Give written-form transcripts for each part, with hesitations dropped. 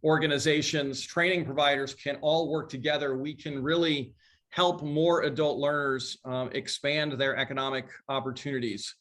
organizations, training providers can all work together, we can really help more adult learners expand their economic opportunities.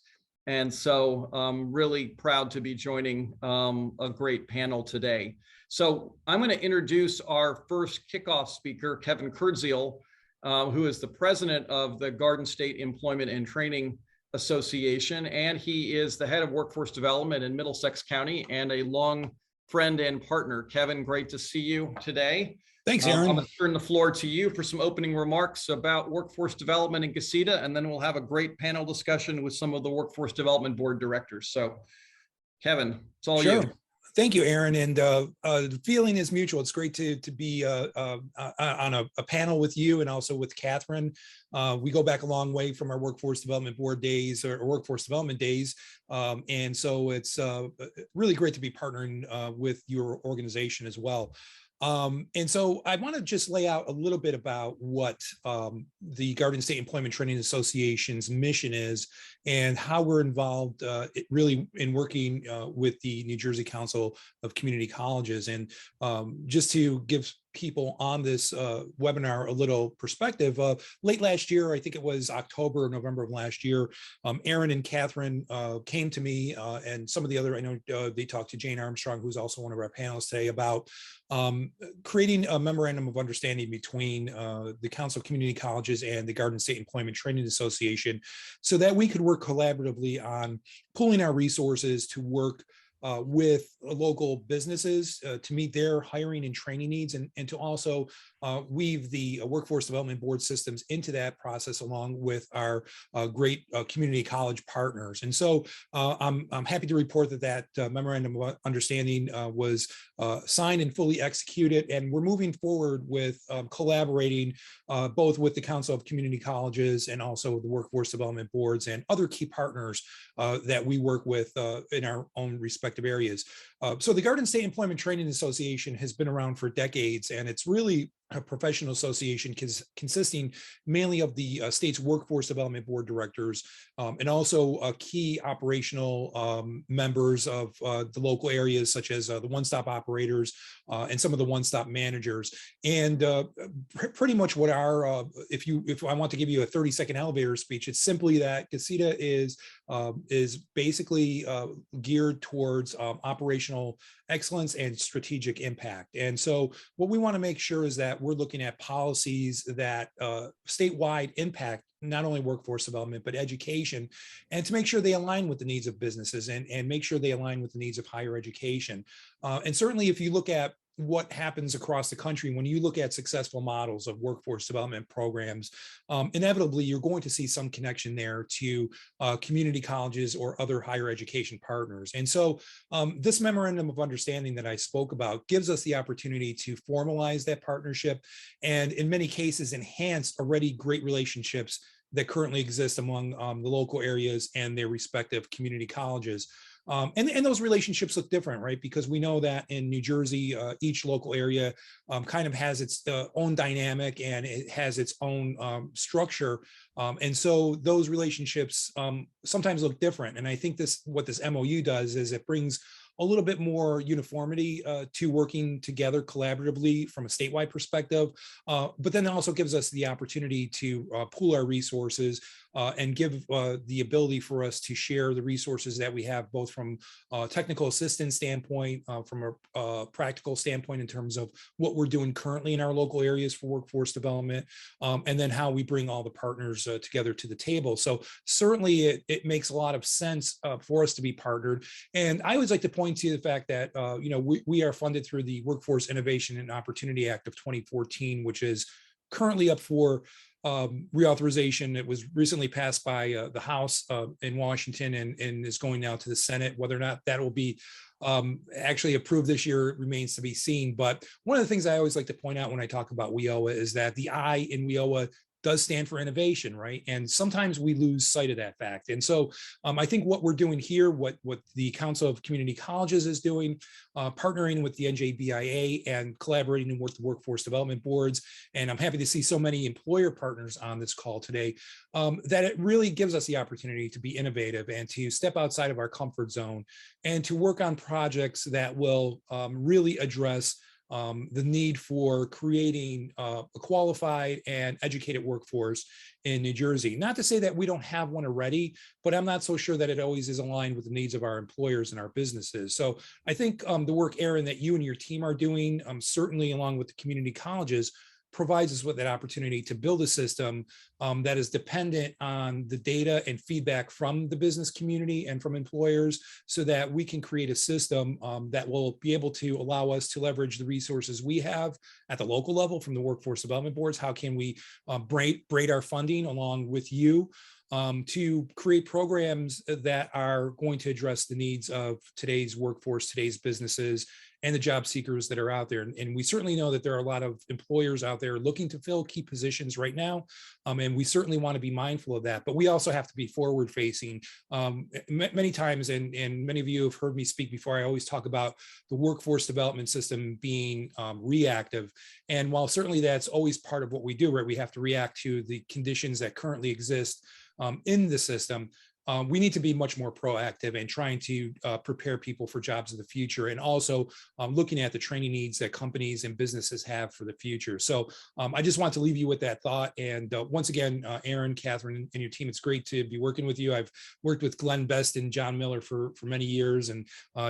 And so I'm really proud to be joining a great panel today. So I'm going to introduce our first kickoff speaker, Kevin Kurdziel, who is the president of the Garden State Employment and Training Association, and he is the head of workforce development in Middlesex County and a long friend and partner. Kevin, great to see you today. Thanks, Aaron. I'm going to turn the floor to you for some opening remarks about workforce development in Gesita, and then we'll have a great panel discussion with some of the workforce development board directors. So, Kevin, it's all you. Thank you, Aaron. And the feeling is mutual. It's great to be on a panel with you and also with Catherine. We go back a long way from our workforce development board days or workforce development days. And so it's really great to be partnering with your organization as well. And so I want to just lay out a little bit about what the Garden State Employment Training Association's mission is and how we're involved really in working with the New Jersey Council of Community Colleges. And just to give people on this webinar a little perspective, late last year, I think it was October or November of last year, Aaron and Catherine came to me and some of the other, I know they talked to Jane Armstrong, who's also one of our panelists today, about creating a memorandum of understanding between the Council of Community Colleges and the Garden State Employment Training Association so that we could work collaboratively on pooling our resources to work with local businesses to meet their hiring and training needs, and to also weave the workforce development board systems into that process along with our great community college partners. And so I'm happy to report that memorandum of understanding was signed and fully executed, and we're moving forward with collaborating both with the Council of Community Colleges and also the workforce development boards and other key partners that we work with in our own respective areas. So the Garden State Employment Training Association has been around for decades, and it's really a professional association consisting mainly of the state's workforce development board directors and also key operational members of the local areas, such as the one-stop operators and some of the one-stop managers. And pretty much what our, if I want to give you a 30-second elevator speech, it's simply that Gesita is basically geared towards operational excellence and strategic impact. And so what we want to make sure is that we're looking at policies that statewide impact not only workforce development, but education, and to make sure they align with the needs of businesses and make sure they align with the needs of higher education. And certainly if you look at what happens across the country, when you look at successful models of workforce development programs, inevitably you're going to see some connection there to community colleges or other higher education partners. And so this memorandum of understanding that I spoke about gives us the opportunity to formalize that partnership and in many cases enhance already great relationships that currently exist among the local areas and their respective community colleges. And those relationships look different, right? Because we know that in New Jersey, each local area kind of has its own dynamic and it has its own structure. And so those relationships sometimes look different. And I think what this MOU does is it brings a little bit more uniformity to working together collaboratively from a statewide perspective, but then it also gives us the opportunity to pool our resources and give the ability for us to share the resources that we have, both from a technical assistance standpoint, from a practical standpoint in terms of what we're doing currently in our local areas for workforce development, and then how we bring all the partners together to the table. So certainly it makes a lot of sense for us to be partnered. And I always like to point to the fact that we are funded through the Workforce Innovation and Opportunity Act of 2014, which is currently up for reauthorization. It was recently passed by the House in Washington and is going now to the Senate. Whether or not that will be actually approved this year remains to be seen. But one of the things I always like to point out when I talk about WIOA is that the I in WIOA does stand for innovation, right? And sometimes we lose sight of that fact. And so I think what we're doing here, what the Council of Community Colleges is doing, partnering with the NJBIA and collaborating with the workforce development boards. And I'm happy to see so many employer partners on this call today, that it really gives us the opportunity to be innovative and to step outside of our comfort zone and to work on projects that will really address the need for creating a qualified and educated workforce in New Jersey. Not to say that we don't have one already, but I'm not so sure that it always is aligned with the needs of our employers and our businesses. So I think the work, Aaron, that you and your team are doing, certainly along with the community colleges, provides us with that opportunity to build a system that is dependent on the data and feedback from the business community and from employers, so that we can create a system that will be able to allow us to leverage the resources we have at the local level from the workforce development boards. How can we braid our funding along with you to create programs that are going to address the needs of today's workforce, today's businesses, and the job seekers that are out there. And we certainly know that there are a lot of employers out there looking to fill key positions right now. And we certainly want to be mindful of that, but we also have to be forward facing. Many times, and many of you have heard me speak before, I always talk about the workforce development system being reactive. And while certainly that's always part of what we do, right? We have to react to the conditions that currently exist in the system. We need to be much more proactive and trying to prepare people for jobs of the future, and also looking at the training needs that companies and businesses have for the future. So I just want to leave you with that thought. And once again, Aaron, Catherine, and your team, it's great to be working with you. I've worked with Glenn Best and John Miller for many years, and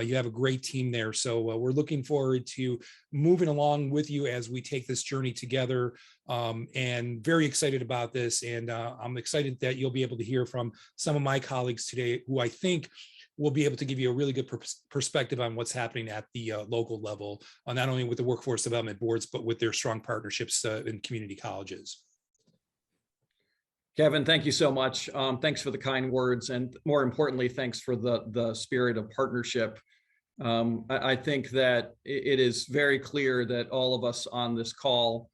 you have a great team there. So we're looking forward to moving along with you as we take this journey together, and very excited about this. And I'm excited that you'll be able to hear from some of my colleagues today, who I think will be able to give you a really good perspective on what's happening at the local level, not only with the workforce development boards, but with their strong partnerships in community colleges. Kevin, thank you so much. Thanks for the kind words, and more importantly, thanks for the spirit of partnership. I think that it is very clear that all of us on this call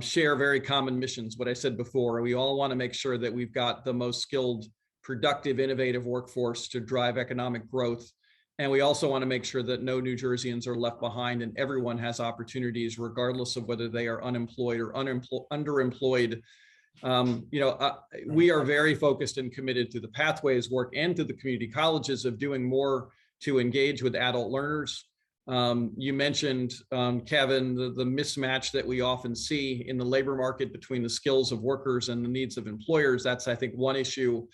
share very common missions. What I said before, we all want to make sure that we've got the most skilled, productive, innovative workforce to drive economic growth. And we also want to make sure that no New Jerseyans are left behind and everyone has opportunities, regardless of whether they are unemployed or underemployed. We are very focused and committed to the Pathways work and to the community colleges of doing more to engage with adult learners. You mentioned, Kevin, the mismatch that we often see in the labor market between the skills of workers and the needs of employers. That's, I think, one issue.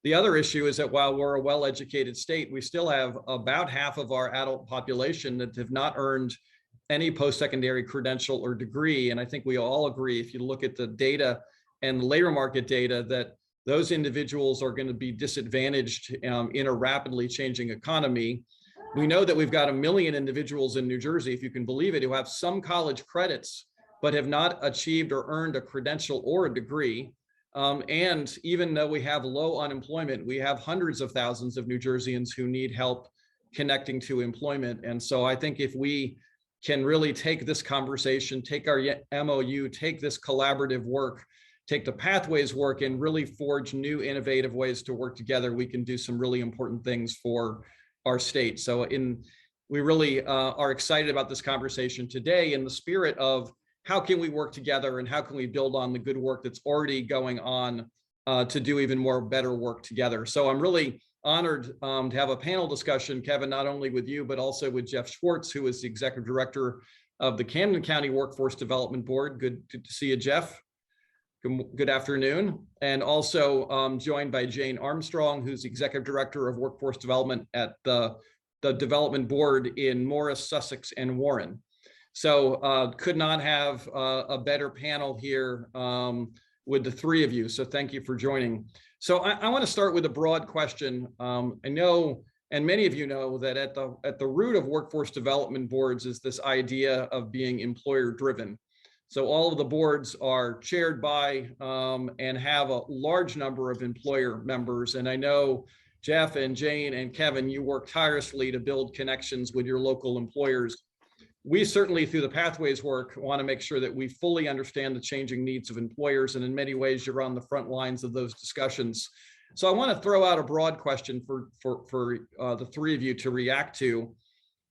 The other issue is that while we're a well-educated state, we still have about half of our adult population that have not earned any post-secondary credential or degree. And I think we all agree, if you look at the data and the labor market data, that those individuals are going to be disadvantaged in a rapidly changing economy. We know that we've got 1 million individuals in New Jersey, if you can believe it, who have some college credits, but have not achieved or earned a credential or a degree. And even though we have low unemployment, we have hundreds of thousands of New Jerseyans who need help connecting to employment. And so I think if we can really take this conversation, take our MOU, take this collaborative work, take the Pathways work, and really forge new innovative ways to work together, we can do some really important things for our state. So we really are excited about this conversation today in the spirit of how can we work together and how can we build on the good work that's already going on to do even more better work together. So I'm really honored to have a panel discussion, Kevin, not only with you, but also with Jeff Schwartz, who is the Executive Director of the Camden County Workforce Development Board. Good to see you, Jeff. Good afternoon. And also joined by Jane Armstrong, who's Executive Director of Workforce Development at the Development Board in Morris, Sussex, and Warren. So could not have a better panel here with the three of you. So thank you for joining. So I want to start with a broad question. I know, and many of you know, that at the root of workforce development boards is this idea of being employer driven. So all of the boards are chaired by and have a large number of employer members. And I know Jeff and Jane and Kevin, you work tirelessly to build connections with your local employers. we certainly, through the Pathways work, want to make sure that we fully understand the changing needs of employers. And in many ways, you're on the front lines of those discussions. So I want to throw out a broad question for the three of you to react to.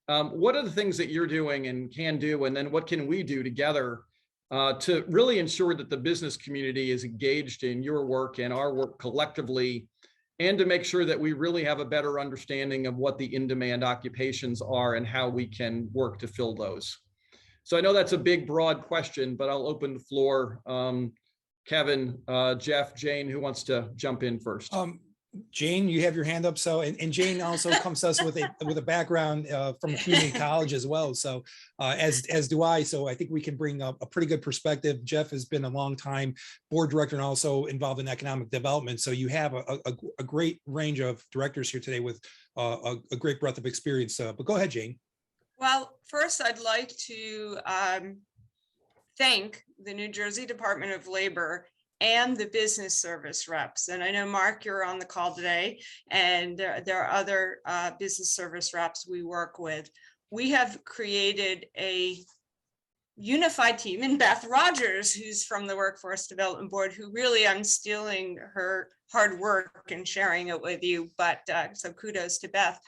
What are the things that you're doing and can do, and then what can we do together to really ensure that the business community is engaged in your work and our work collectively, and to make sure that we really have a better understanding of what the in-demand occupations are and how we can work to fill those? So I know that's a big, broad question, but I'll open the floor. Kevin, Jeff, Jane, who wants to jump in first? Jane, you have your hand up. So, and Jane also comes to us with a background from a community college as well. So, as do I. So, I think we can bring up a pretty good perspective. Jeff has been a long time board director and also involved in economic development. So, you have a great range of directors here today with a great breadth of experience. But go ahead, Jane. Well, first, I'd like to thank the New Jersey Department of Labor and the business service reps. And I know, Mark, you're on the call today, and there are other business service reps we work with. We have created a unified team, and Beth Rogers, who's from the Workforce Development Board, who really, I'm stealing her hard work and sharing it with you, but so kudos to Beth.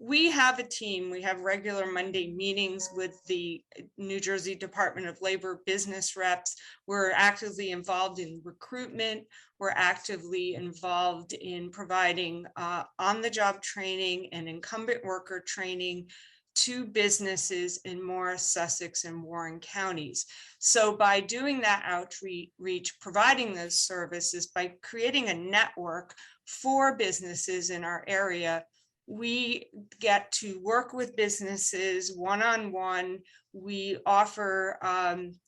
We have a team. We have regular Monday meetings with the New Jersey Department of Labor business reps. We're actively involved in recruitment. We're actively involved in providing on-the-job training and incumbent worker training to businesses in Morris, Sussex, and Warren counties. So by doing that outreach, providing those services, by creating a network for businesses in our area, we get to work with businesses one-on-one. We offer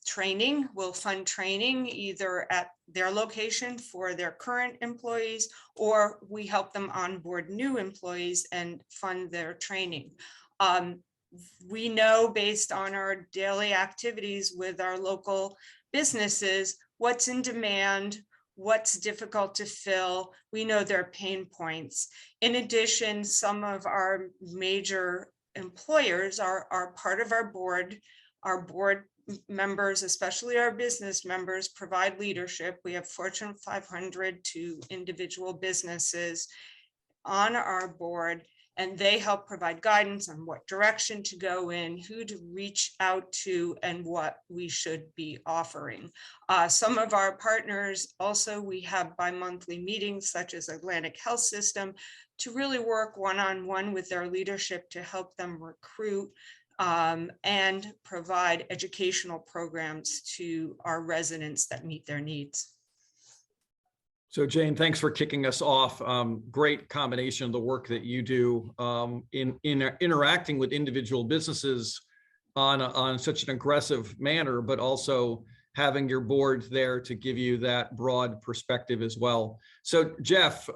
training. We'll fund training either at their location for their current employees, or we help them onboard new employees and fund their training. We know, based on our daily activities with our local businesses, what's in demand, what's difficult to fill. We know their pain points. In addition, some of our major employers are part of our board. Our board members, especially our business members, provide leadership. We have Fortune 500 to individual businesses on our board, and they help provide guidance on what direction to go in, who to reach out to, and what we should be offering. Some of our partners also, we have bi-monthly meetings such as Atlantic Health System to really work one-on-one with their leadership to help them recruit and provide educational programs to our residents that meet their needs. So Jane, thanks for kicking us off. Great combination of the work that you do in interacting with individual businesses on such an aggressive manner, but also having your board there to give you that broad perspective as well. So Jeff,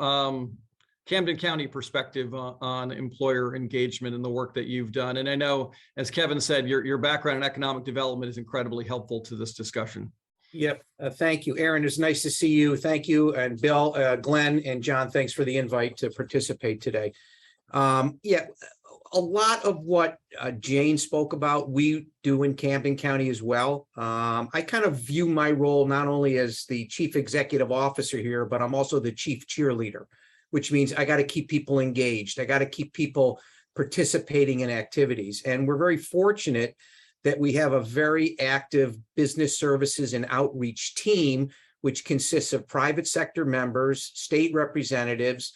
Camden County perspective on employer engagement and the work that you've done. And I know, as Kevin said, your background in economic development is incredibly helpful to this discussion. Yep. Thank you, Aaron. It's nice to see you. Thank you. And Bill, Glenn, and John, thanks for the invite to participate today. Yeah, a lot of what Jane spoke about, we do in Camden County as well. I kind of view my role not only as the chief executive officer here, but I'm also the chief cheerleader, which means I got to keep people engaged. I got to keep people participating in activities. And we're very fortunate that we have a very active business services and outreach team, which consists of private sector members, state representatives,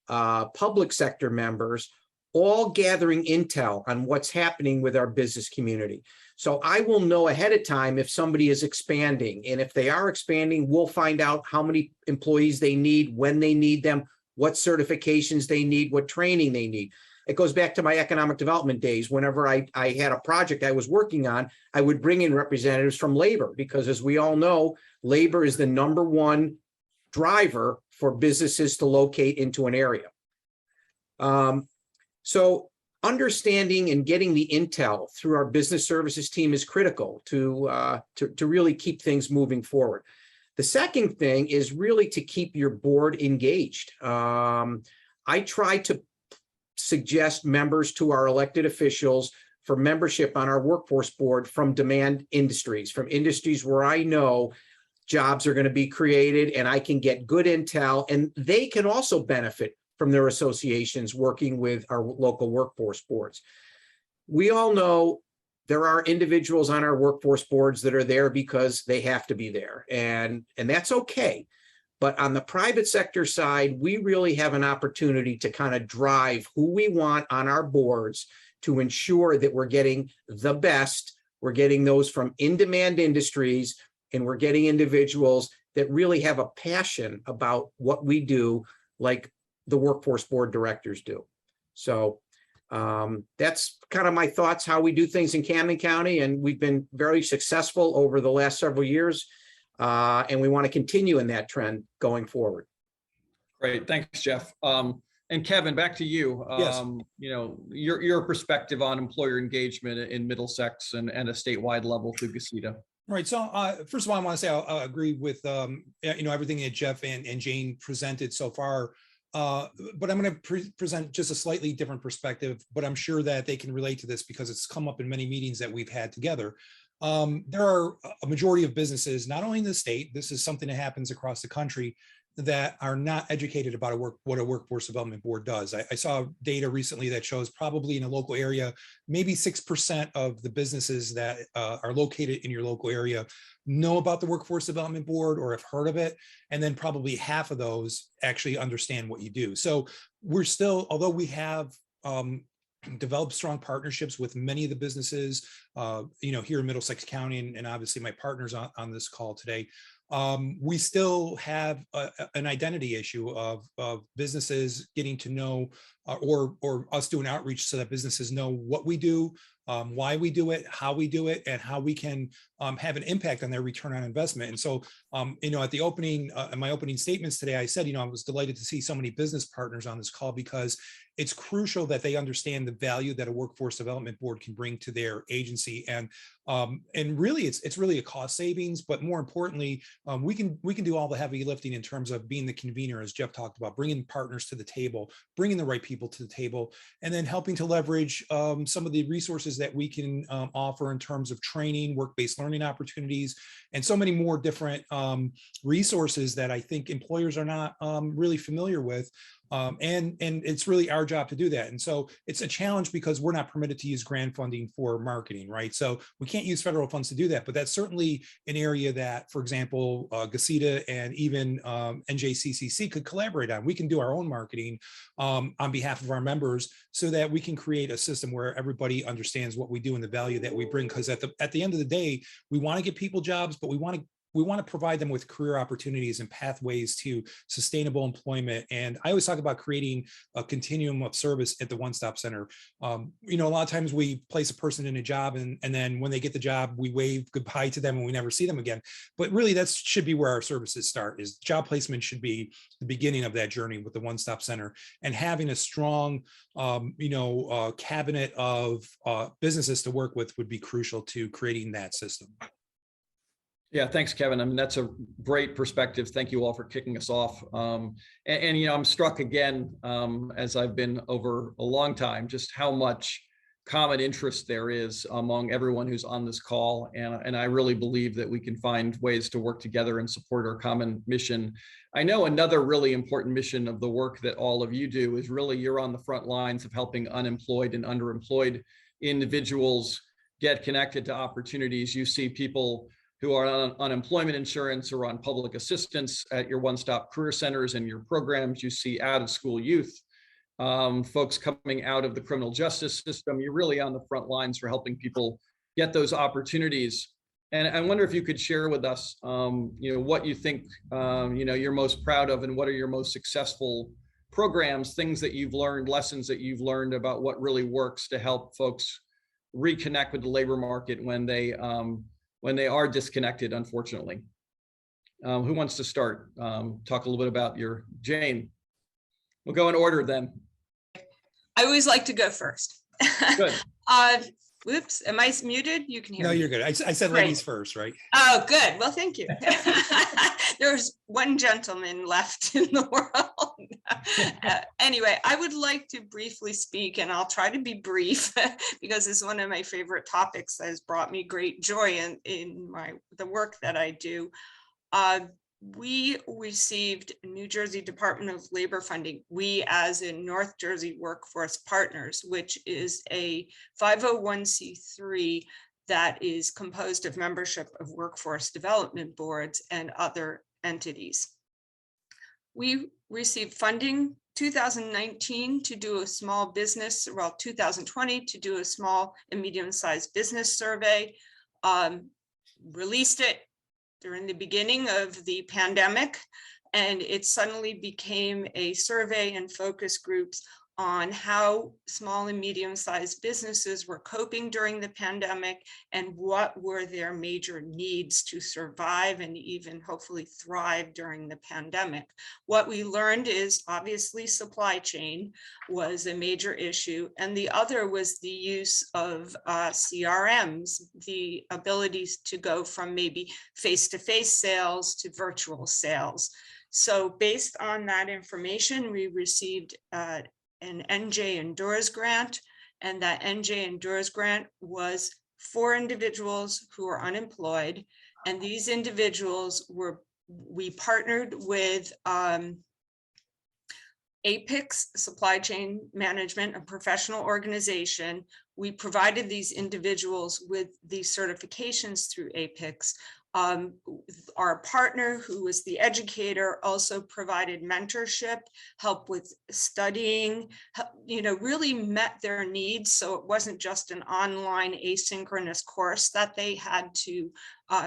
public sector members, all gathering intel on what's happening with our business community. So I will know ahead of time if somebody is expanding. And if they are expanding, we'll find out how many employees they need, when they need them, what certifications they need, what training they need. It goes back to my economic development days. Whenever I had a project I was working on, I would bring in representatives from labor, because as we all know, labor is the #1 driver for businesses to locate into an area. So understanding and getting the intel through our business services team is critical to really keep things moving forward. The second thing is really to keep your board engaged. I try to suggest members to our elected officials for membership on our workforce board from demand industries, from industries where I know jobs are going to be created and I can get good intel, and they can also benefit from their associations working with our local workforce boards. We all know there are individuals on our workforce boards that are there because they have to be there, and that's okay. But on the private sector side, we really have an opportunity to kind of drive who we want on our boards to ensure that we're getting the best. We're getting those from in-demand industries, and we're getting individuals that really have a passion about what we do, like the workforce board directors do. So that's kind of my thoughts, how we do things in Camden County, and we've been very successful over the last several years, and we want to continue in that trend going forward. Great, thanks, Jeff. And Kevin, back to you. Yes. You know, your perspective on employer engagement in Middlesex and a statewide level through GACITA. Right. So first of all, I want to say I agree with everything that Jeff and Jane presented so far. But I'm going to present just a slightly different perspective, but I'm sure that they can relate to this because it's come up in many meetings that we've had together. There are a majority of businesses, not only in the state, this is something that happens across the country, that are not educated about what a workforce development board does. I saw data recently that shows probably in a local area, maybe 6% of the businesses that are located in your local area know about the workforce development board or have heard of it. And then probably half of those actually understand what you do. So we're still, although we have developed strong partnerships with many of the businesses, here in Middlesex County, and obviously my partners on this call today, we still have an identity issue of businesses getting to know or us doing outreach so that businesses know what we do, why we do it, how we do it, and how we can have an impact on their return on investment. And so, at the opening, in my opening statements today, I said, I was delighted to see so many business partners on this call because it's crucial that they understand the value that a workforce development board can bring to their agency. And really, it's really a cost savings, but more importantly, we can do all the heavy lifting in terms of being the convener, as Jeff talked about, bringing partners to the table, bringing the right people to the table, and then helping to leverage some of the resources that we can offer in terms of training, work-based learning opportunities, and so many more different resources that I think employers are not really familiar with. And it's really our job to do that. And so it's a challenge because we're not permitted to use grant funding for marketing, right? So we can't use federal funds to do that, but that's certainly an area that, for example, GACITA and even NJCCC could collaborate on. We can do our own marketing on behalf of our members so that we can create a system where everybody understands what we do and the value that we bring. Because at the end of the day, we want to get people jobs, but we want to provide them with career opportunities and pathways to sustainable employment. And I always talk about creating a continuum of service at the one-stop center. A lot of times we place a person in a job and then when they get the job, we wave goodbye to them and we never see them again. But really that should be where our services start, is job placement should be the beginning of that journey with the one-stop center, and having a strong, cabinet of businesses to work with would be crucial to creating that system. Yeah, thanks, Kevin. I mean, that's a great perspective. Thank you all for kicking us off. I'm struck again, as I've been over a long time, just how much common interest there is among everyone who's on this call. And I really believe that we can find ways to work together and support our common mission. I know another really important mission of the work that all of you do is really you're on the front lines of helping unemployed and underemployed individuals get connected to opportunities. You see people who are on unemployment insurance or on public assistance at your one-stop career centers and your programs. You see out-of-school youth, folks coming out of the criminal justice system. You're really on the front lines for helping people get those opportunities. And I wonder if you could share with us, what you think, you're most proud of, and what are your most successful programs, things that you've learned, lessons that you've learned about what really works to help folks reconnect with the labor market when they are disconnected, unfortunately. Who wants to start? Talk a little bit about Jane. We'll go in order then. I always like to go first. Good. Whoops, am I muted? You can hear No, me. you're good. I said Great. ladies first, right? Oh, good. Well, thank you. There's one gentleman left in the world. Anyway, I would like to briefly speak, and I'll try to be brief because it's one of my favorite topics that has brought me great joy in the work that I do. We received New Jersey Department of Labor funding. We, as in North Jersey Workforce Partners, which is a 501c3 that is composed of membership of workforce development boards and other entities. We received funding 2019 to do a small business, well, 2020 to do a small and medium-sized business survey, released it during the beginning of the pandemic, and it suddenly became a survey and focus groups on how small and medium-sized businesses were coping during the pandemic and what were their major needs to survive and even hopefully thrive during the pandemic. What we learned is obviously supply chain was a major issue, and the other was the use of CRMs, the abilities to go from maybe face-to-face sales to virtual sales. So based on that information, we received an NJ Endures grant, and that NJ Endures grant was for individuals who are unemployed. And these individuals we partnered with APIX, Supply Chain Management, a professional organization. We provided these individuals with these certifications through APIX. Our partner, who was the educator, also provided mentorship, help with studying, really met their needs. So it wasn't just an online asynchronous course that they had to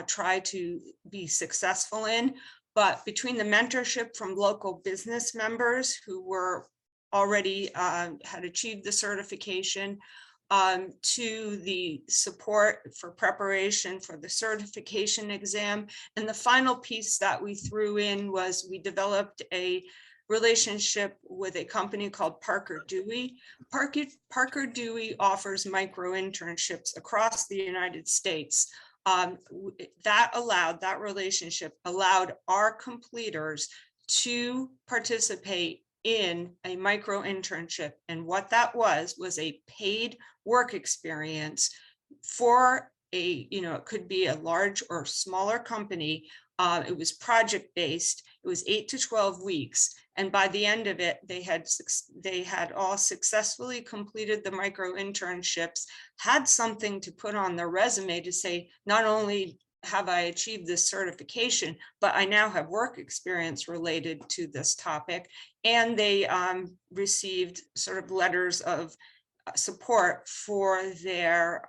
try to be successful in, but between the mentorship from local business members who were already had achieved the certification, to the support for preparation for the certification exam. And the final piece that we threw in was we developed a relationship with a company called Parker Dewey. Parker Dewey offers micro internships across the United States. That relationship allowed our completers to participate in a micro internship. And what that was a paid work experience for it could be a large or smaller company. It was project-based. It was 8 to 12 weeks. And by the end of it, they had all successfully completed the micro internships, had something to put on their resume to say, not only have I achieved this certification, but I now have work experience related to this topic. And they received sort of letters of support for their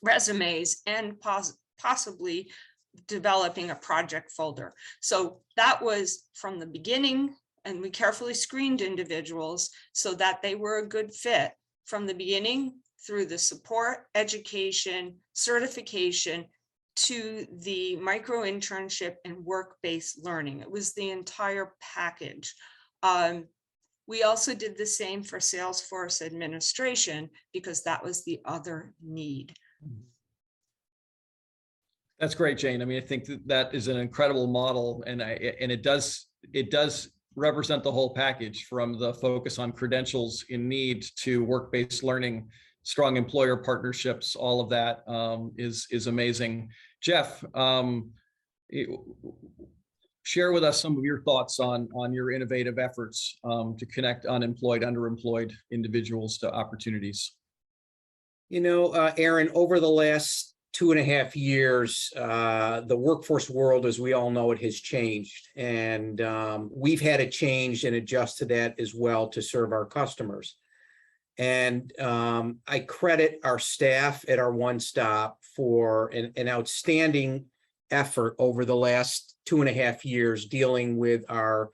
resumes and possibly developing a project folder. So that was from the beginning, and we carefully screened individuals so that they were a good fit from the beginning through the support, education, certification, to the micro internship and work-based learning. It was the entire package. We also did the same for Salesforce administration because that was the other need. That's great, Jane. I mean, I think that is an incredible model, and it does represent the whole package, from the focus on credentials in need to work-based learning, strong employer partnerships. All of that is amazing. Jeff, share with us some of your thoughts on your innovative efforts to connect unemployed, underemployed individuals to opportunities. Aaron, over the last 2.5 years, the workforce world, as we all know it, has changed. And we've had to change and adjust to that as well to serve our customers. And I credit our staff at our One Stop for an outstanding effort over the last 2.5 years dealing with our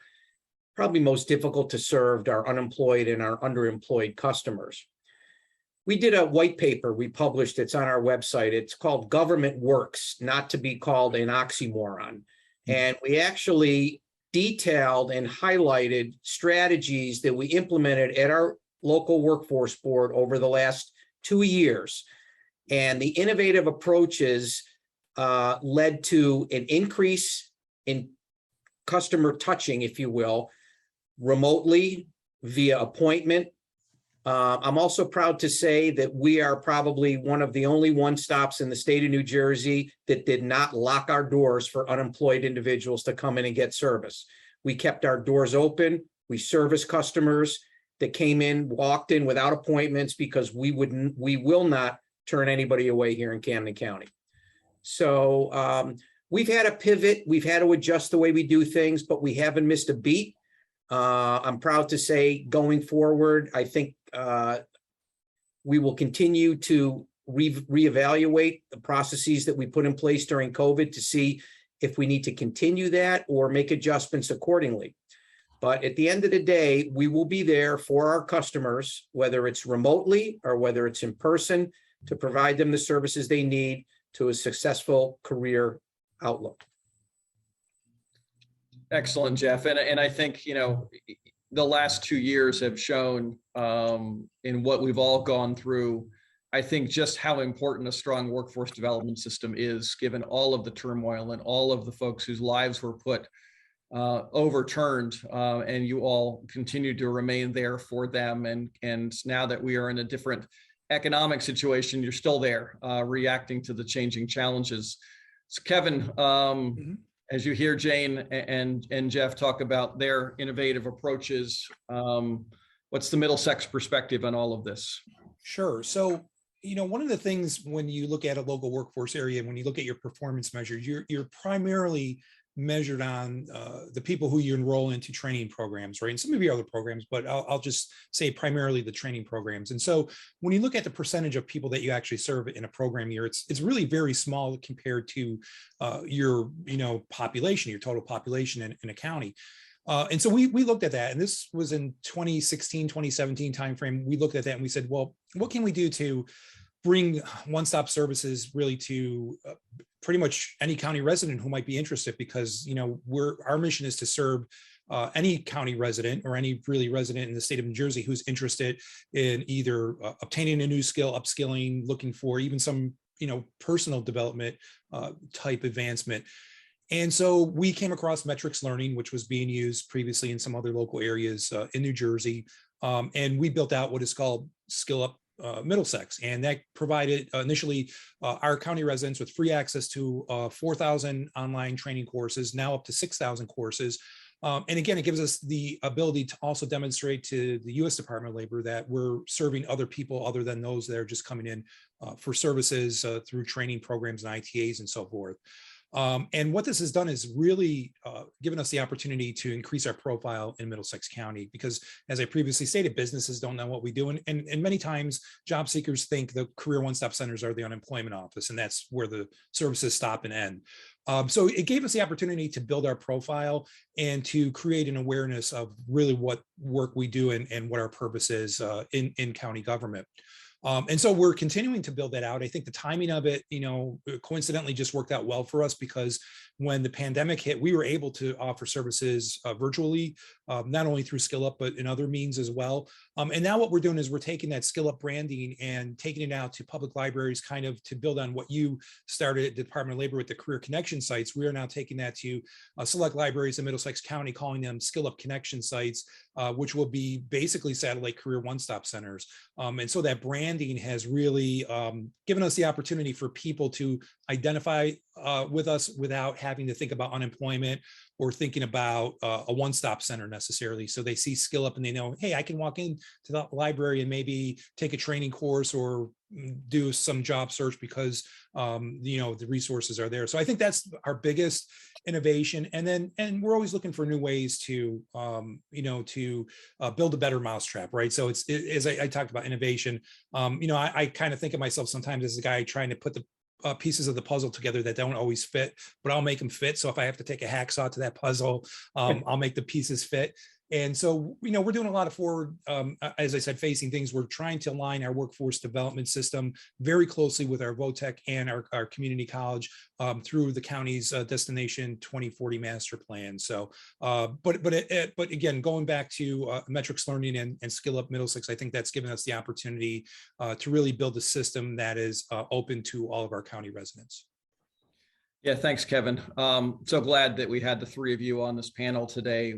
probably most difficult to serve, our unemployed and our underemployed customers. We did a white paper we published. It's on our website. It's called Government Works, not to be called an oxymoron. And we actually detailed and highlighted strategies that we implemented at our local workforce board over the last 2 years. And the innovative approaches led to an increase in customer touching, if you will, remotely via appointment. I'm also proud to say that we are probably one of the only one-stops in the state of New Jersey that did not lock our doors for unemployed individuals to come in and get service. We kept our doors open. We serviced customers that came in, walked in without appointments, because we will not turn anybody away here in Camden County. So we've had to pivot. We've had to adjust the way we do things, but we haven't missed a beat. I'm proud to say going forward, I think we will continue to reevaluate the processes that we put in place during COVID to see if we need to continue that or make adjustments accordingly. But at the end of the day, we will be there for our customers, whether it's remotely or whether it's in person, to provide them the services they need to a successful career outlook. Excellent, Jeff. And I think, the last 2 years have shown in what we've all gone through, I think just how important a strong workforce development system is, given all of the turmoil and all of the folks whose lives were put overturned, and you all continue to remain there for them. And now that we are in a different economic situation, you're still there reacting to the changing challenges. So Kevin, as you hear Jane and Jeff talk about their innovative approaches, what's the Middlesex perspective on all of this? Sure. So, one of the things when you look at a local workforce area, when you look at your performance measures, you're primarily measured on the people who you enroll into training programs, right? And some of your other programs, but I'll just say primarily the training programs. And so when you look at the percentage of people that you actually serve in a program year, it's really very small compared to your population, your total population in a county. And so we looked at that, and this was in 2016, 2017 timeframe. We looked at that and we said, well, what can we do to bring one-stop services really to pretty much any county resident who might be interested? Because our mission is to serve any county resident or any really resident in the state of New Jersey who's interested in either obtaining a new skill, upskilling, looking for even some personal development type advancement. And so we came across metrics learning, which was being used previously in some other local areas in New Jersey, and we built out what is called Skill Up Middlesex, and that provided initially our county residents with free access to 4,000 online training courses, now up to 6,000 courses. And again, it gives us the ability to also demonstrate to the U.S. Department of Labor that we're serving other people other than those that are just coming in for services through training programs and ITAs and so forth. And what this has done is really given us the opportunity to increase our profile in Middlesex County, because as I previously stated, businesses don't know what we do. And many times job seekers think the career one-stop centers are the unemployment office, and that's where the services stop and end. So it gave us the opportunity to build our profile and to create an awareness of really what work we do and what our purpose is in county government. And so we're continuing to build that out. I think the timing of it, coincidentally just worked out well for us, because when the pandemic hit, we were able to offer services virtually, not only through Skill Up, but in other means as well. And now what we're doing is we're taking that Skill Up branding and taking it out to public libraries, kind of to build on what you started at the Department of Labor with the Career Connection sites. We are now taking that to select libraries in Middlesex County, calling them Skill Up Connection sites, which will be basically satellite career one-stop centers. And so that branding has really given us the opportunity for people to identify with us without having to think about unemployment or thinking about a one-stop center necessarily. So they see Skill Up and they know, hey, I can walk into the library and maybe take a training course or do some job search because the resources are there. So I think that's our biggest innovation. And we're always looking for new ways to build a better mousetrap, right? So it's as I talked about innovation. I kind of think of myself sometimes as a guy trying to put the pieces of the puzzle together that don't always fit, but I'll make them fit. So if I have to take a hacksaw to that puzzle, I'll make the pieces fit. And so, we're doing a lot of forward, as I said, facing things. We're trying to align our workforce development system very closely with our VOTEC and our community college through the county's Destination 2040 master plan. So, but again, going back to metrics learning and Skill Up Middlesex, I think that's given us the opportunity to really build a system that is open to all of our county residents. Yeah, thanks, Kevin. So glad that we had the three of you on this panel today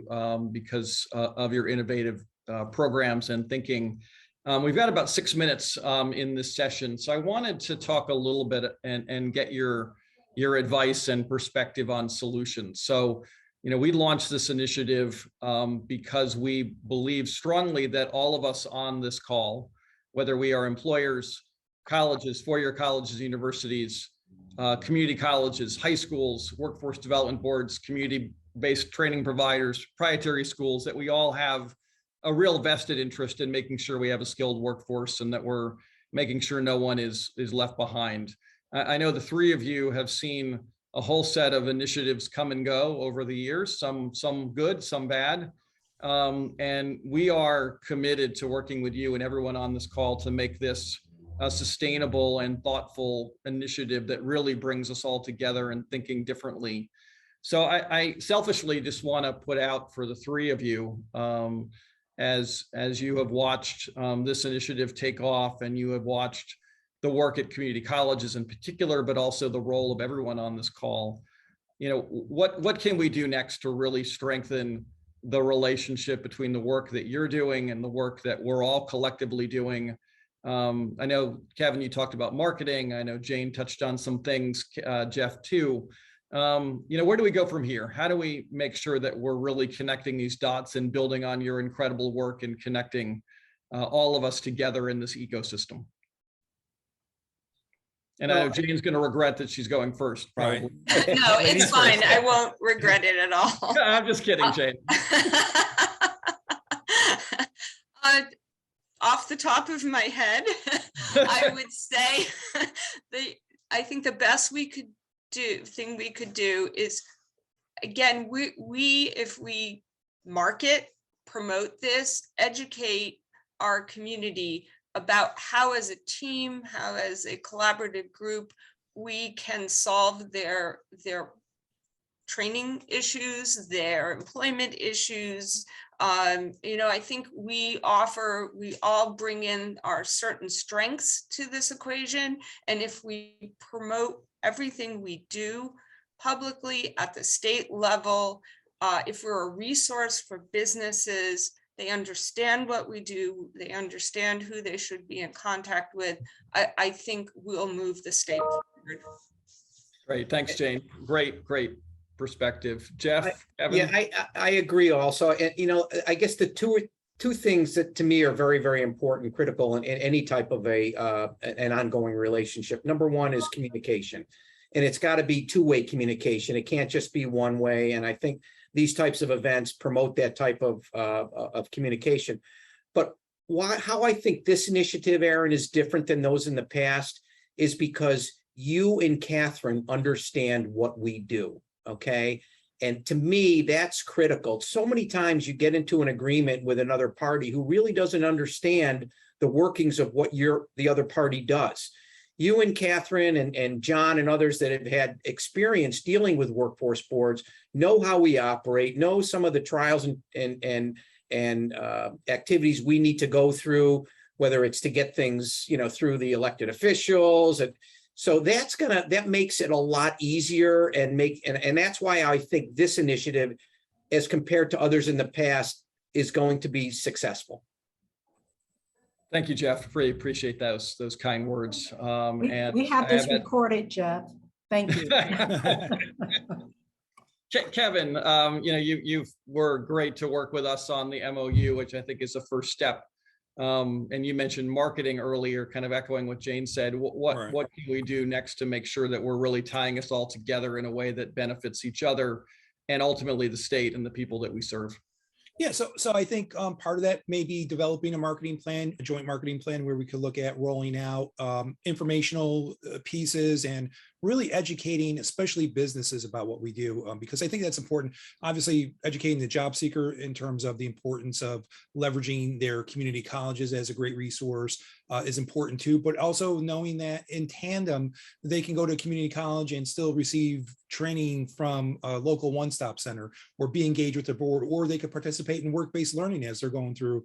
because of your innovative programs and thinking. We've got about 6 minutes in this session, so I wanted to talk a little bit and get your advice and perspective on solutions. So, we launched this initiative because we believe strongly that all of us on this call, whether we are employers, colleges, four-year colleges, universities, community colleges, high schools, workforce development boards, community-based training providers, proprietary schools, that we all have a real vested interest in making sure we have a skilled workforce and that we're making sure no one is left behind. I know the three of you have seen a whole set of initiatives come and go over the years, some good, some bad. And we are committed to working with you and everyone on this call to make this a sustainable and thoughtful initiative that really brings us all together and thinking differently. So I selfishly just want to put out for the three of you, as you have watched this initiative take off and you have watched the work at community colleges in particular, but also the role of everyone on this call, what can we do next to really strengthen the relationship between the work that you're doing and the work that we're all collectively doing? I know, Kevin, you talked about marketing. I know Jane touched on some things, Jeff too. Where do we go from here? How do we make sure that we're really connecting these dots and building on your incredible work and connecting all of us together in this ecosystem? And I know Jane's going to regret that she's going first, probably. Right. No, it's fine. I won't regret it at all. I'm just kidding, Jane. Off the top of my head, I would say I think the best thing we could do is, again, if we market, promote this, educate our community about how as a team, how as a collaborative group, we can solve their training issues, their employment issues. I think we all bring in our certain strengths to this equation. And if we promote everything we do publicly at the state level, if we're a resource for businesses, they understand what we do, they understand who they should be in contact with, I think we'll move the state forward. Great, thanks, Jane. Great perspective. Jeff, Evan? Yeah, I agree also. And, I guess the two things that to me are very, very important, critical in any type of an ongoing relationship. Number one is communication, and it's got to be two-way communication. It can't just be one way. And I think these types of events promote that type of communication. But how I think this initiative, Aaron, is different than those in the past is because you and Catherine understand what we do. Okay. And to me, that's critical. So many times you get into an agreement with another party who really doesn't understand the workings of what the other party does. You and Catherine and John and others that have had experience dealing with workforce boards know how we operate, know some of the trials and activities we need to go through, whether it's to get things, through the elected officials. And so that makes it a lot easier and that's why I think this initiative, as compared to others in the past, is going to be successful. Thank you, Jeff. Really appreciate those kind words. We have this recorded, Jeff. Thank you. Kevin, you were great to work with us on the MOU, which I think is the first step. And you mentioned marketing earlier, kind of echoing what Jane said. What can we do next to make sure that we're really tying us all together in a way that benefits each other and ultimately the state and the people that we serve? Yeah, so I think part of that may be developing a marketing plan, a joint marketing plan where we could look at rolling out informational pieces and really educating, especially businesses, about what we do, because I think that's important. Obviously, educating the job seeker in terms of the importance of leveraging their community colleges as a great resource is important too, but also knowing that in tandem, they can go to a community college and still receive training from a local one-stop center, or be engaged with the board, or they could participate in work-based learning as they're going through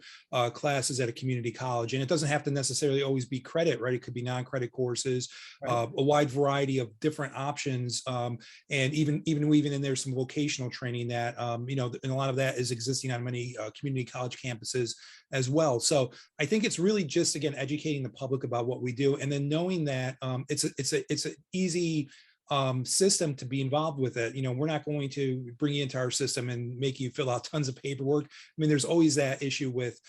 classes at a community college. And it doesn't have to necessarily always be credit, right? It could be non-credit courses, Right. a wide variety of different options, and even weaving in there some vocational training that and a lot of that is existing on many community college campuses as well. So I think it's really just, again, educating the public about what we do, and then knowing that it's an easy system to be involved with it. We're not going to bring you into our system and make you fill out tons of paperwork. I mean, there's always that issue with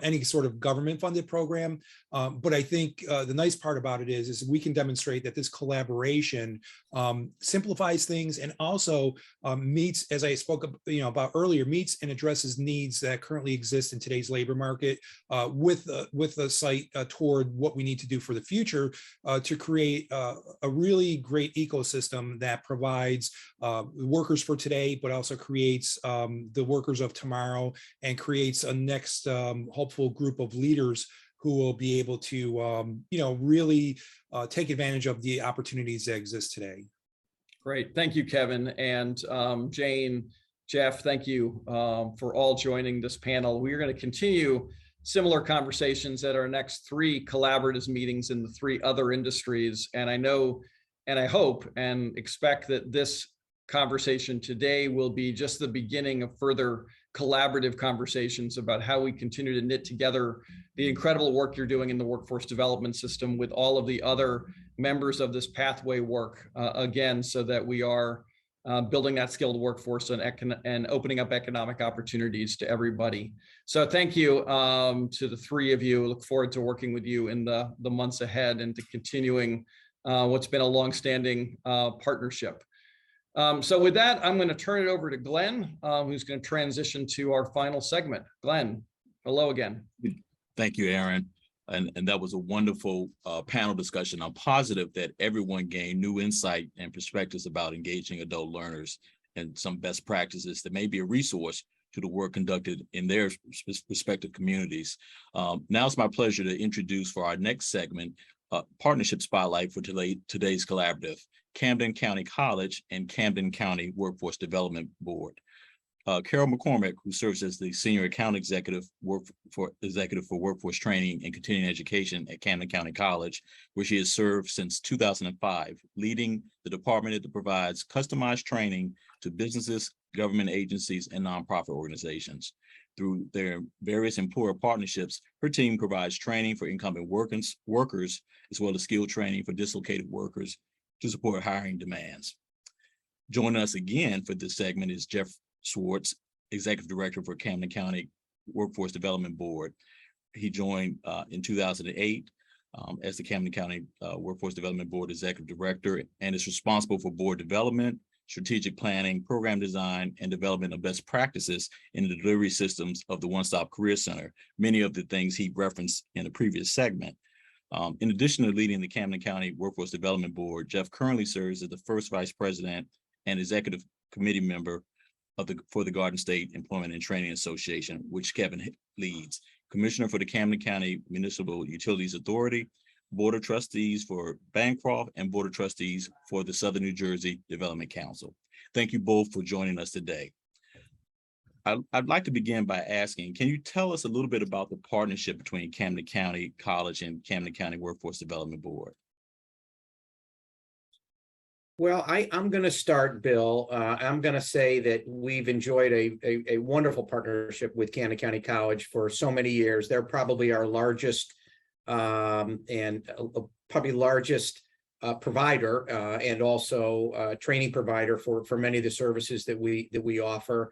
any sort of government funded program. But I think the nice part about it is we can demonstrate that this collaboration simplifies things, and also meets, as I spoke about earlier, meets and addresses needs that currently exist in today's labor market, with the sight toward what we need to do for the future, to create a really great ecosystem that provides workers for today, but also creates the workers of tomorrow, and creates a next hopeful group of leaders who will be able to really take advantage of the opportunities that exist today. Great. Thank you, Kevin. And Jane, Jeff, thank you for all joining this panel. We're going to continue similar conversations at our next 3 collaborative meetings in the 3 other industries. And I know, and I hope and expect that this conversation today will be just the beginning of further collaborative conversations about how we continue to knit together the incredible work you're doing in the workforce development system with all of the other members of this pathway work, again, so that we are building that skilled workforce and opening up economic opportunities to everybody. So thank you to the 3 of you. Look forward to working with you in the months ahead, and to continuing what's been a longstanding partnership. So with that, I'm going to turn it over to Glenn, who's going to transition to our final segment. Glenn, hello again. Thank you, Aaron. And that was a wonderful panel discussion. I'm positive that everyone gained new insight and perspectives about engaging adult learners, and some best practices that may be a resource to the work conducted in their respective communities. Now it's my pleasure to introduce, for our next segment, partnership spotlight for today's collaborative, Camden County College and Camden County Workforce Development Board. Carol McCormick, who serves as the Senior Account Executive for Workforce Training and Continuing Education at Camden County College, where she has served since 2005, leading the department that provides customized training to businesses, government agencies, and nonprofit organizations. Through their various employer partnerships, her team provides training for incumbent workers, as well as skilled training for dislocated workers to support hiring demands. Joining us again for this segment is Jeff Schwartz, Executive Director for Camden County Workforce Development Board. He joined in 2008 as the Camden County Workforce Development Board Executive Director, and is responsible for board development, strategic planning, program design, and development of best practices in the delivery systems of the One Stop Career Center, many of the things he referenced in the previous segment. In addition to leading the Camden County Workforce Development Board, Jeff currently serves as the first Vice President and Executive Committee member for the Garden State Employment and Training Association, which Kevin leads, Commissioner for the Camden County Municipal Utilities Authority, Board of Trustees for Bancroft, and Board of Trustees for the Southern New Jersey Development Council. Thank you both for joining us today. I'd like to begin by asking, can you tell us a little bit about the partnership between Camden County College and Camden County Workforce Development Board? Well, I'm going to start, Bill. I'm going to say that we've enjoyed a wonderful partnership with Camden County College for so many years. They're probably our largest provider, and also training provider for many of the services that we offer.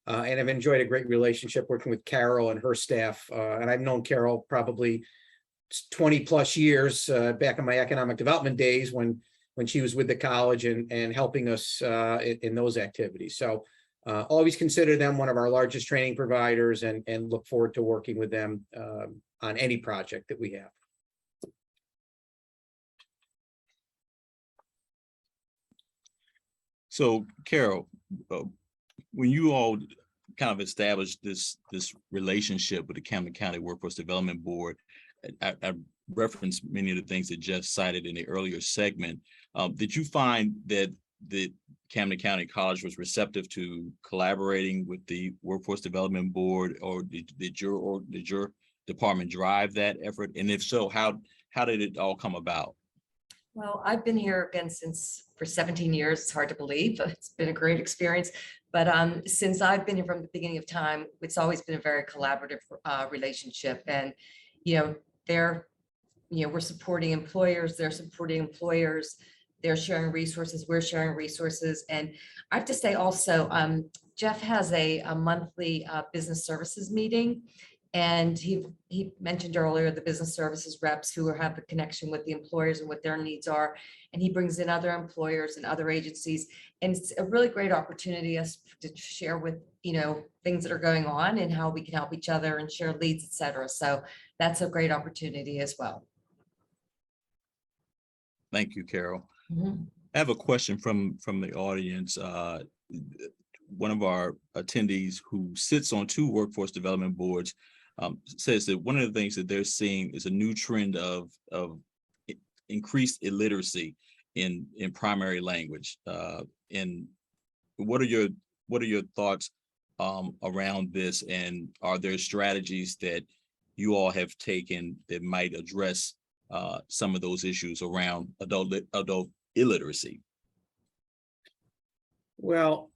And I've enjoyed a great relationship working with Carol and her staff. And I've known Carol probably 20 plus years back in my economic development days when she was with the college and helping us in those activities. So always consider them one of our largest training providers, and look forward to working with them on any project that we have. So Carol, when you all kind of established this relationship with the Camden County Workforce Development Board, I referenced many of the things that Jeff cited in the earlier segment. Did you find that the Camden County College was receptive to collaborating with the Workforce Development Board, or did your department drive that effort? And if so, how did it all come about? Well, I've been here again for 17 years. It's hard to believe, but it's been a great experience. But since I've been here from the beginning of time, it's always been a very collaborative relationship. And, we're supporting employers, they're supporting employers, they're sharing resources, we're sharing resources. And I have to say also, Jeff has a monthly business services meeting. And he mentioned earlier the business services reps who have a connection with the employers and what their needs are. And he brings in other employers and other agencies. And it's a really great opportunity us to share with, things that are going on and how we can help each other and share leads, et cetera. So that's a great opportunity as well. Thank you, Carol. Mm-hmm. I have a question from the audience. One of our attendees who sits on 2 workforce development boards says that one of the things that they're seeing is a new trend of increased illiteracy in primary language. And what are your thoughts around this? And are there strategies that you all have taken that might address some of those issues around adult illiteracy? Well,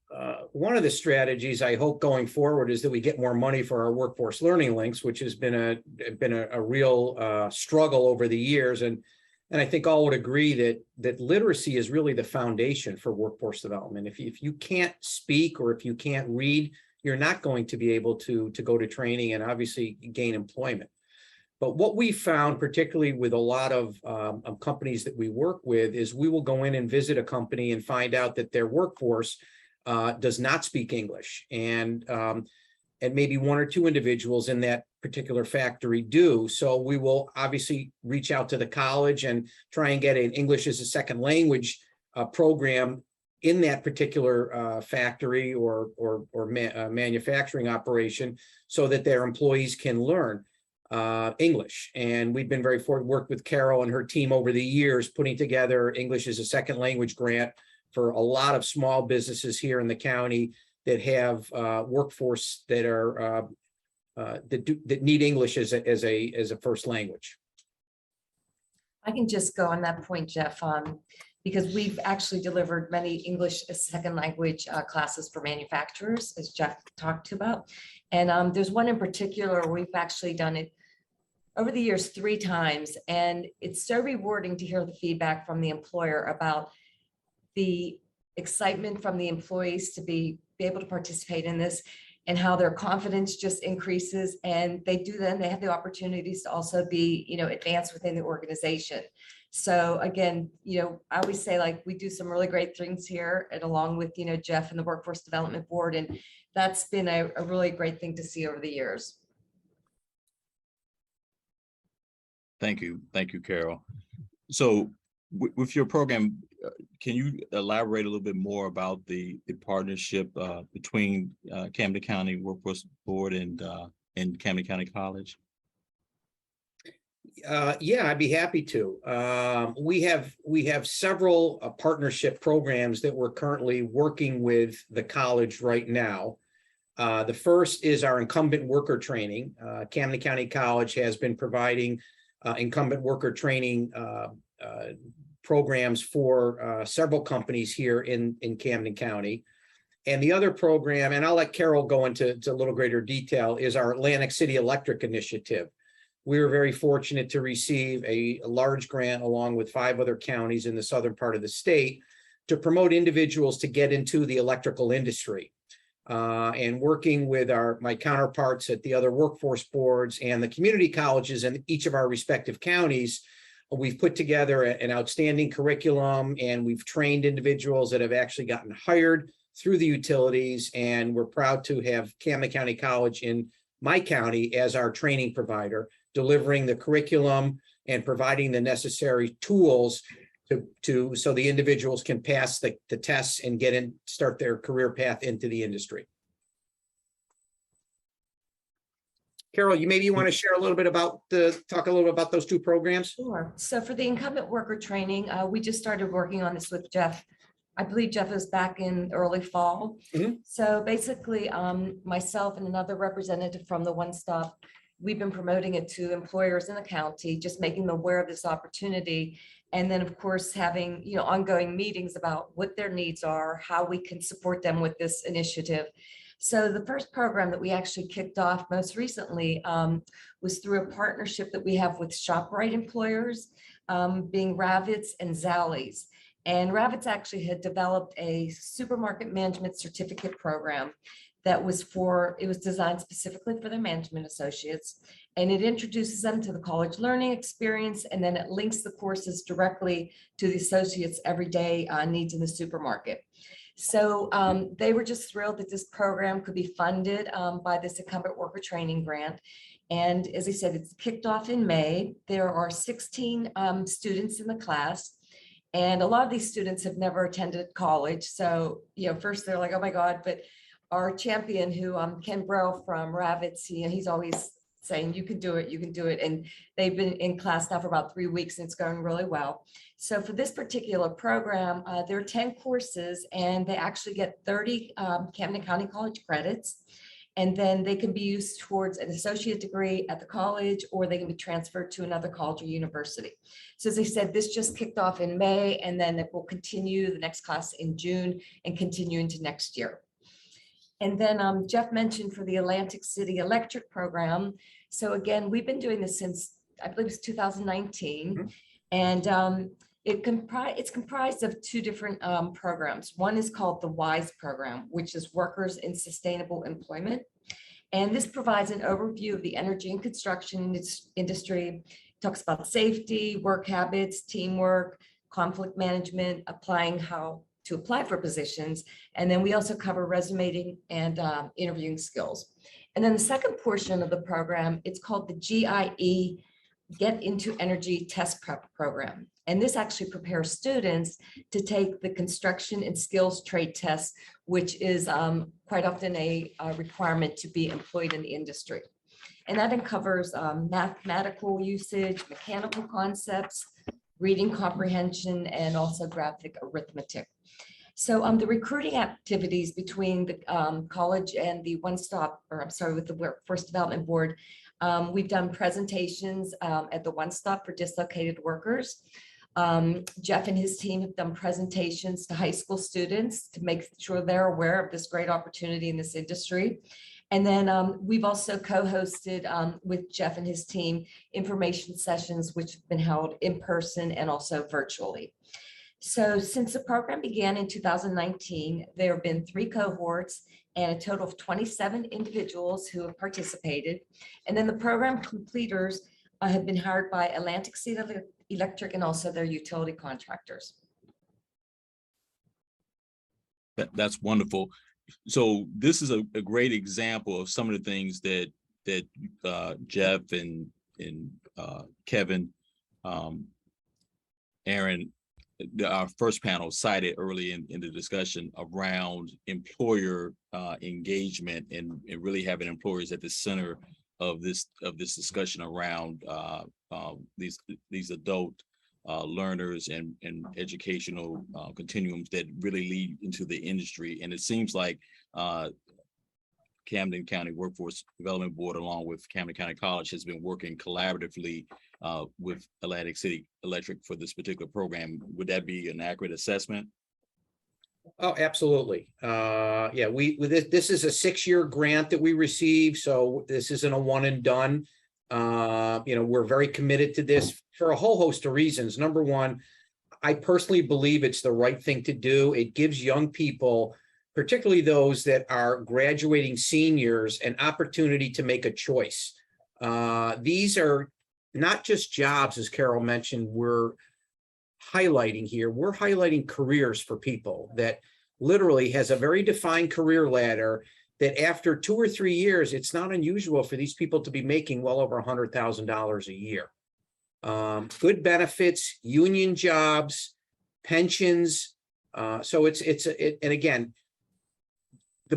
one of the strategies I hope going forward is that we get more money for our workforce learning links, which has been a real struggle over the years. And I think all would agree that literacy is really the foundation for workforce development. If you can't speak or if you can't read, you're not going to be able to go to training and obviously gain employment. But what we found, particularly with a lot of companies that we work with, is we will go in and visit a company and find out that their workforce does not speak English, and maybe 1 or 2 individuals in that particular factory do. So we will obviously reach out to the college and try and get an English as a second language program in that particular factory or manufacturing operation, so that their employees can learn English. And we've been very fortunate to work with Carol and her team over the years, putting together English as a second language grant for a lot of small businesses here in the county that have workforce that are that need English as a first language. I can just go on that point, Jeff, because we've actually delivered many English as second language classes for manufacturers, as Jeff talked about. And there's one in particular, we've actually done it over the years 3 times. And it's so rewarding to hear the feedback from the employer about the excitement from the employees to be able to participate in this, and how their confidence just increases. And they have the opportunities to also be, advanced within the organization. So again, I always say, like, we do some really great things here, and along with, Jeff and the Workforce Development Board. And that's been a really great thing to see over the years. Thank you, Carol. So with your program, can you elaborate a little bit more about the partnership between Camden County Workforce Board and Camden County College? Yeah, I'd be happy to. We have several partnership programs that we're currently working with the college right now. The first is our incumbent worker training. Camden County College has been providing incumbent worker training programs for several companies here in Camden County. And the other program, and I'll let Carol go into a little greater detail, is our Atlantic City Electric Initiative. We were very fortunate to receive a large grant along with 5 other counties in the southern part of the state to promote individuals to get into the electrical industry. And working with my counterparts at the other workforce boards and the community colleges in each of our respective counties, we've put together an outstanding curriculum, and we've trained individuals that have actually gotten hired through the utilities. And we're proud to have Camden County College in my county as our training provider, delivering the curriculum and providing the necessary tools so the individuals can pass the tests and start their career path into the industry. Carol, you want to share a little bit about talk a little bit about those two programs? Sure. So for the incumbent worker training, we just started working on this with Jeff. I believe Jeff was back in early fall. So basically, myself and another representative from the One Stop, we've been promoting it to employers in the county, just making them aware of this opportunity. And then, of course, having, ongoing meetings about what their needs are, how we can support them with this initiative. So the first program that we actually kicked off most recently was through a partnership that we have with ShopRite employers, being Ravitz and Zally's. And Ravitz actually had developed a supermarket management certificate program that was designed specifically for their management associates. And it introduces them to the college learning experience, and then it links the courses directly to the associates' everyday needs in the supermarket. So they were just thrilled that this program could be funded by this incumbent worker training grant. And as I said, it's kicked off in May. There are 16 students in the class. And a lot of these students have never attended college. So, first they're like, oh my God, but our champion who Ken Breaux from Ravitz, he's always saying, you can do it, you can do it. And they've been in class now for about 3 weeks and it's going really well. So for this particular program, there are 10 courses and they actually get 30 Camden County College credits. And then they can be used towards an associate degree at the college, or they can be transferred to another college or university. So as I said, this just kicked off in May, and then it will continue the next class in June and continue into next year. And then Jeff mentioned for the Atlantic City Electric program. So again, we've been doing this since, I believe it's 2019. And it's comprised of two different programs. One is called the WISE program, which is Workers in Sustainable Employment. And this provides an overview of the energy and construction industry. It talks about safety, work habits, teamwork, conflict management, applying how to apply for positions. And then we also cover resume and interviewing skills. And then the second portion of the program, it's called the GIE, Get Into Energy Test Prep Program. And this actually prepares students to take the construction and skills trade test, which is quite often a requirement to be employed in the industry. And that uncovers mathematical usage, mechanical concepts, reading comprehension, and also graphic arithmetic. So the recruiting activities between the college and the with the Workforce Development Board, we've done presentations at the One Stop for dislocated workers. Jeff and his team have done presentations to high school students to make sure they're aware of this great opportunity in this industry. And then we've also co-hosted with Jeff and his team information sessions, which have been held in person and also virtually. So since the program began in 2019, there have been 3 cohorts and a total of 27 individuals who have participated. And then the program completers have been hired by Atlantic City Electric and also their utility contractors. That's wonderful. So this is a great example of some of the things that Jeff and Kevin, Aaron, our first panel cited early in the discussion around employer engagement and really having employers at the center of this discussion around these adult learners and educational continuums that really lead into the industry. And it seems like Camden County Workforce Development Board, along with Camden County College, has been working collaboratively with Atlantic City Electric for this particular program. Would that be an accurate assessment? Oh, absolutely. Yeah, this is a 6-year grant that we received, so this isn't a one and done. We're very committed to this for a whole host of reasons. Number one, I personally believe it's the right thing to do. It gives young people, particularly those that are graduating seniors, an opportunity to make a choice. These are not just jobs, as Carol mentioned, we're highlighting here. We're highlighting careers for people that literally has a very defined career ladder that after 2 or 3 years, it's not unusual for these people to be making well over $100,000 a year. Good benefits, union jobs, pensions. So and again,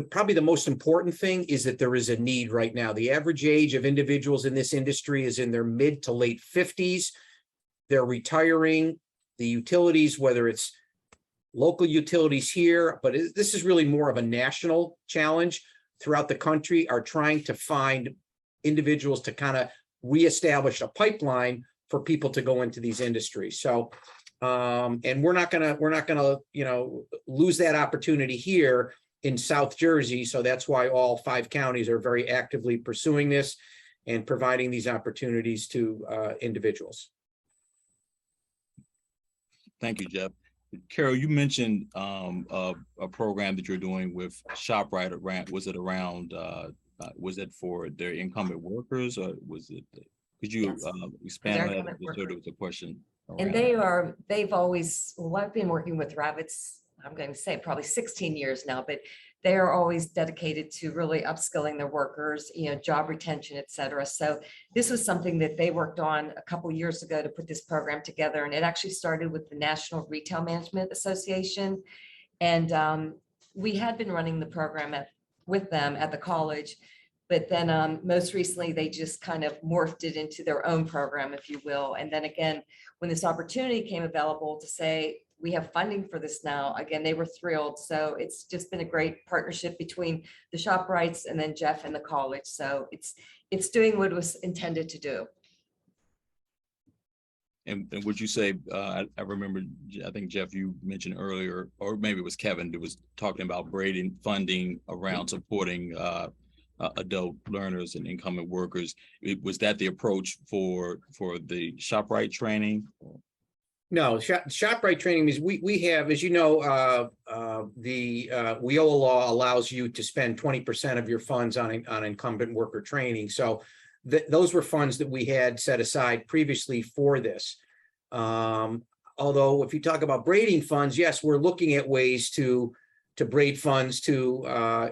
probably the most important thing is that there is a need right now. The average age of individuals in this industry is in their mid to late 50s. They're retiring. The utilities, whether it's local utilities here, but this is really more of a national challenge throughout the country, are trying to find individuals to kind of reestablish a pipeline for people to go into these industries. So, and we're not gonna, lose that opportunity here in South Jersey. So that's why all 5 counties are very actively pursuing this and providing these opportunities to individuals. Thank you, Jeff. Carol, you mentioned a program that you're doing with ShopRite around. Was it around? Was it for their incumbent workers, or was it? Could you Yes. expand on that? Incumbent There workers. was a question. And they've always, well, I've been working with Rabbits, I'm going to say probably 16 years now, but they are always dedicated to really upskilling their workers, job retention, et cetera. So this was something that they worked on a couple of years ago to put this program together. And it actually started with the National Retail Management Association. And we had been running the program with them at the college. But then most recently, they just kind of morphed it into their own program, if you will. And then again, when this opportunity came available to say, we have funding for this now, again, they were thrilled. So it's just been a great partnership between the ShopRites and then Jeff and the college. So it's doing what it was intended to do. And would you say, I remember, I think Jeff, you mentioned earlier, or maybe it was Kevin, that was talking about braiding funding around supporting adult learners and incumbent workers. Was that the approach for the ShopRite training? No, ShopRite training is we have, as you know, the WIOA law allows you to spend 20% of your funds on incumbent worker training. So those were funds that we had set aside previously for this. Although if you talk about braiding funds, yes, we're looking at ways to braid funds to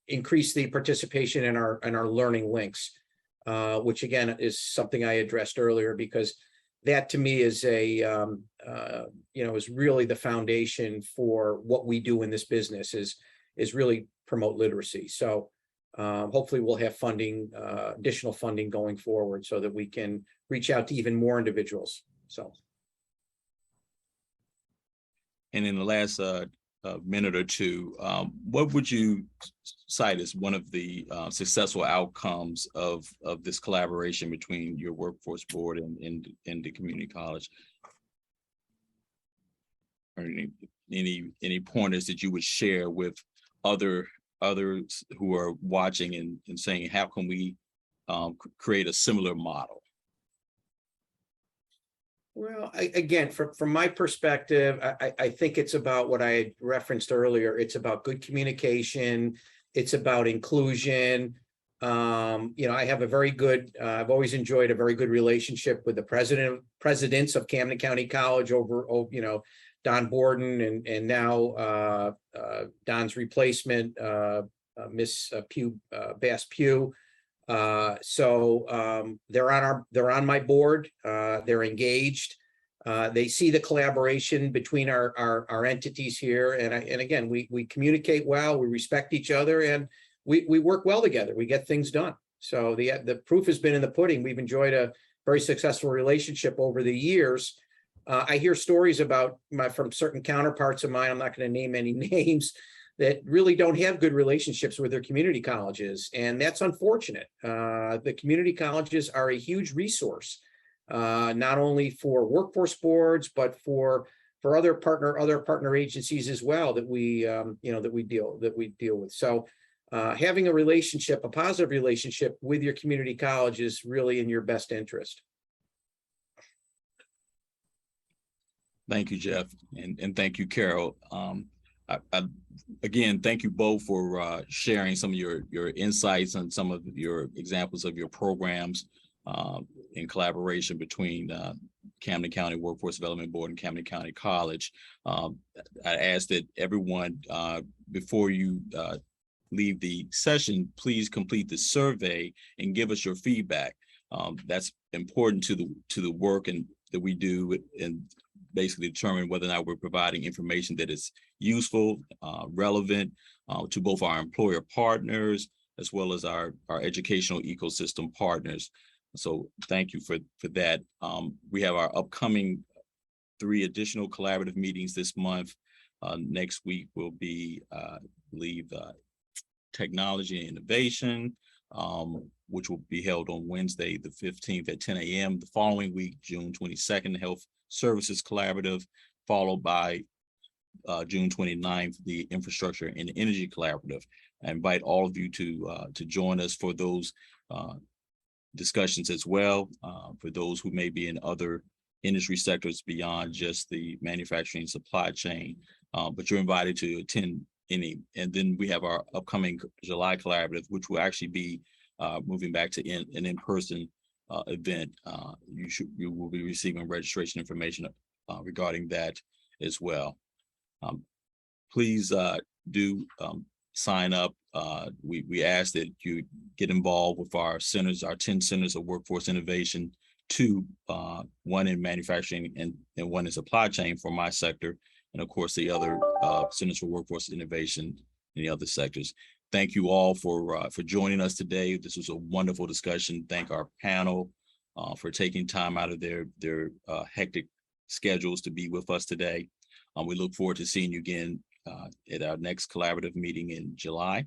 increase the participation in our learning links, which again is something I addressed earlier, because that to me is is really the foundation for what we do in this business is really promote literacy. So hopefully we'll have funding, additional funding going forward so that we can reach out to even more individuals. So. And in the last minute or two, what would you cite as one of the successful outcomes of this collaboration between your workforce board and the community college? Or any pointers that you would share with others who are watching and saying, how can we create a similar model? Well, again, from my perspective, I think it's about what I had referenced earlier. It's about good communication. It's about inclusion. I have a very good, I've always enjoyed a very good relationship with the presidents of Camden County College over Don Borden and now Don's replacement, Miss Bass Pugh. So they're on my board. They're engaged. They see the collaboration between our entities here, and again, we communicate well. We respect each other, and we work well together. We get things done. So the proof has been in the pudding. We've enjoyed a very successful relationship over the years. I hear stories from certain counterparts of mine. I'm not going to name any names, that really don't have good relationships with their community colleges. And that's unfortunate. The community colleges are a huge resource, not only for workforce boards, but for other partner agencies as well that we deal with. So having a positive relationship with your community college is really in your best interest. Thank you, Jeff, and thank you, Carol. Again, thank you both for sharing some of your insights and some of your examples of your programs in collaboration between Camden County Workforce Development Board and Camden County College. I ask that everyone, before you leave the session, please complete the survey and give us your feedback. That's important to the work that we do, and basically determine whether or not we're providing information that is useful, relevant to both our employer partners as well as our educational ecosystem partners. So thank you for that. We have our upcoming 3 additional collaborative meetings this month. Next week will be, I believe, technology and innovation, which will be held on Wednesday, the 15th at 10 a.m. The following week, June 22nd, Health Services Collaborative, followed by June 29th, the Infrastructure and Energy Collaborative. I invite all of you to join us for those discussions as well, for those who may be in other industry sectors beyond just the manufacturing supply chain, but you're invited to attend any. And then we have our upcoming July collaborative, which will actually be moving back to an in-person event. You will be receiving registration information regarding that as well. Please do sign up. We ask that you get involved with our centers, our 10 centers of workforce innovation, 2, 1 in manufacturing and 1 in supply chain for my sector, and of course the other centers for workforce innovation in the other sectors. Thank you all for joining us today. This was a wonderful discussion. Thank our panel for taking time out of their hectic schedules to be with us today. We look forward to seeing you again at our next collaborative meeting in July.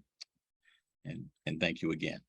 And thank you again.